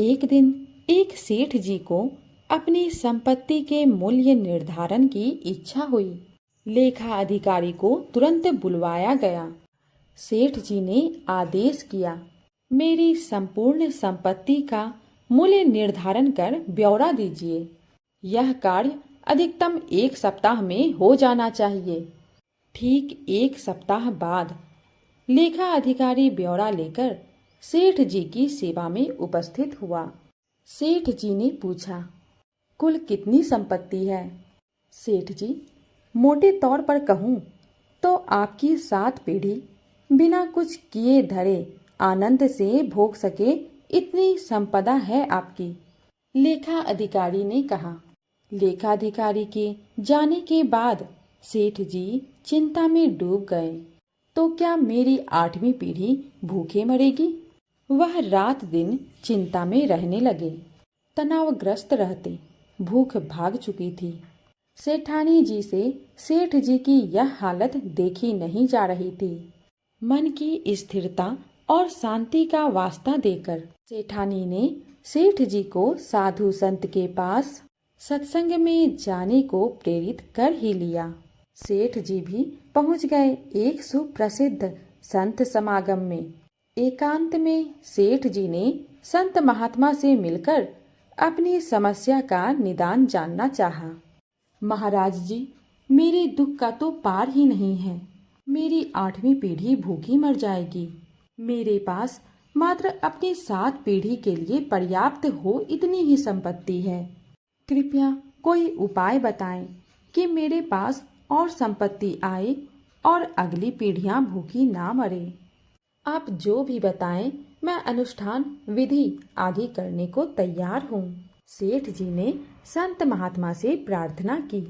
एक दिन एक सेठ जी को अपनी संपत्ति के मूल्य निर्धारण की इच्छा हुई। लेखा अधिकारी को तुरंत बुलवाया गया। सेठ जी ने आदेश किया, मेरी संपूर्ण संपत्ति का मूल्य निर्धारण कर ब्यौरा दीजिए। यह कार्य अधिकतम 1 सप्ताह में हो जाना चाहिए। ठीक 1 सप्ताह बाद लेखा अधिकारी ब्यौरा लेकर सेठ जी की सेवा में उपस्थित हुआ। सेठ जी ने पूछा, कुल कितनी संपत्ति है? सेठ जी, मोटे तौर पर कहूँ तो आपकी 7 पीढ़ी बिना कुछ किए धरे आनंद से भोग सके इतनी संपदा है आपकी। लेखा अधिकारी ने कहा। लेखा अधिकारी के जाने के बाद सेठ जी चिंता में डूब गए। तो क्या मेरी 8वीं पीढ़ी भूखे मरेगी? वह रात दिन चिंता में रहने लगे। तनावग्रस्त रहते। भूख भाग चुकी थी। सेठानी जी से सेठ जी की यह हालत देखी नहीं जा रही थी। मन की स्थिरता और शांति का वास्ता देकर सेठानी ने सेठ जी को साधु संत के पास सत्संग में जाने को प्रेरित कर ही लिया। सेठ जी भी पहुंच गए एक सुप्रसिद्ध संत समागम में। एकांत में सेठ जी ने संत महात्मा से मिलकर अपनी समस्या का निदान जानना चाहा। महाराज जी, मेरे दुख का तो पार ही नहीं है। मेरी 8वीं पीढ़ी भूखी मर जाएगी। मेरे पास मात्र अपनी 7 पीढ़ी के लिए पर्याप्त हो इतनी ही संपत्ति है। कृपया कोई उपाय बताएं कि मेरे पास और संपत्ति आए और अगली पीढ़ियां भूखी ना मरे। आप जो भी बताएं, मैं अनुष्ठान विधि आदि करने को तैयार हूँ। सेठ जी ने संत महात्मा से प्रार्थना की।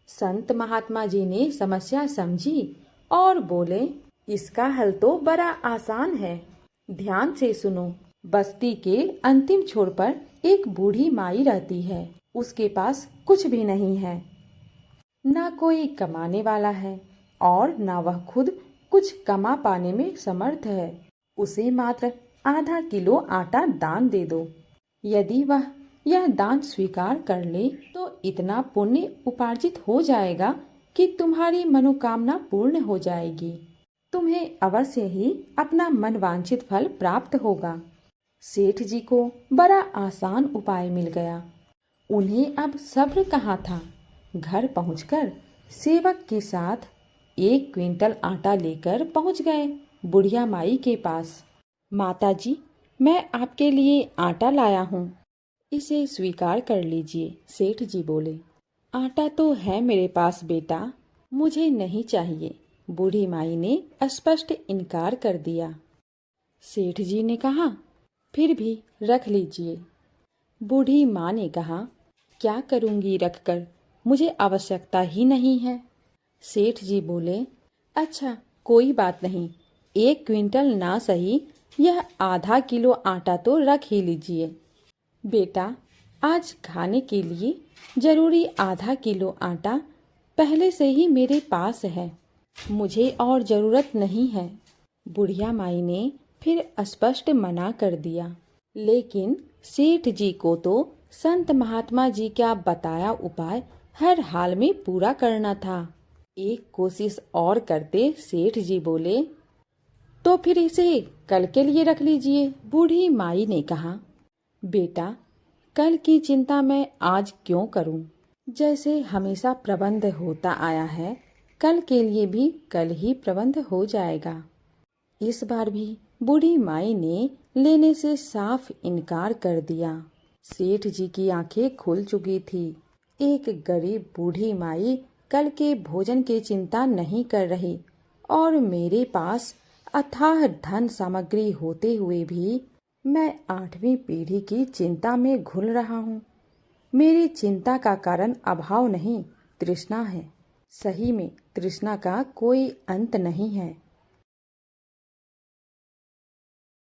संत महात्मा जी ने समस्या समझी और बोले, इसका हल तो बड़ा आसान है। ध्यान से सुनो। बस्ती के अंतिम छोर पर एक बूढ़ी माई रहती है। उसके पास कुछ भी नहीं है। ना कोई कमाने वाला है और ना वह खुद कुछ कमा पाने में समर्थ है। उसे मात्र आधा किलो आटा दान दे दो। यदि वह यह दान स्वीकार कर ले तो इतना पुण्य उपार्जित हो जाएगा कि तुम्हारी मनोकामना पूर्ण हो जाएगी। तुम्हें अवश्य ही अपना मनवांछित फल प्राप्त होगा। सेठ जी को बड़ा आसान उपाय मिल गया। उन्हें अब सब्र कहाँ था। घर पहुंचकर सेवक के साथ 1 क्विंटल आटा लेकर पहुंच गए बुढ़िया माई के पास। माता जी, मैं आपके लिए आटा लाया हूँ। इसे स्वीकार कर लीजिए। सेठ जी बोले, आटा तो है मेरे पास बेटा, मुझे नहीं चाहिए। बूढ़ी माई ने स्पष्ट इनकार कर दिया। सेठ जी ने कहा, फिर भी रख लीजिए। बूढ़ी माँ ने कहा, क्या करूँगी रखकर, मुझे आवश्यकता ही नहीं है। सेठ जी बोले, अच्छा कोई बात नहीं, 1 क्विंटल ना सही, यह आधा किलो आटा तो रख ही लीजिए। बेटा, आज खाने के लिए जरूरी आधा किलो आटा पहले से ही मेरे पास है। मुझे और जरूरत नहीं है। बुढ़िया माई ने फिर स्पष्ट मना कर दिया। लेकिन सेठ जी को तो संत महात्मा जी का बताया उपाय हर हाल में पूरा करना था। एक कोशिश और करते सेठ जी बोले, तो फिर इसे कल के लिए रख लीजिए। बूढ़ी माई ने कहा, बेटा, कल की चिंता मैं आज क्यों करूं? जैसे हमेशा प्रबंध होता आया है, कल के लिए भी कल ही प्रबंध हो जाएगा। इस बार भी बूढ़ी माई ने लेने से साफ इनकार कर दिया। सेठ जी की आंखें खुल चुकी थी। एक गरीब बूढ़ी माई कल के भोजन की चिंता नहीं कर रही और मेरे पास अथाह धन सामग्री होते हुए भी मैं 8वीं पीढ़ी की चिंता में घुल रहा हूँ। मेरी चिंता का कारण अभाव नहीं, तृष्णा है। सही में तृष्णा का कोई अंत नहीं है।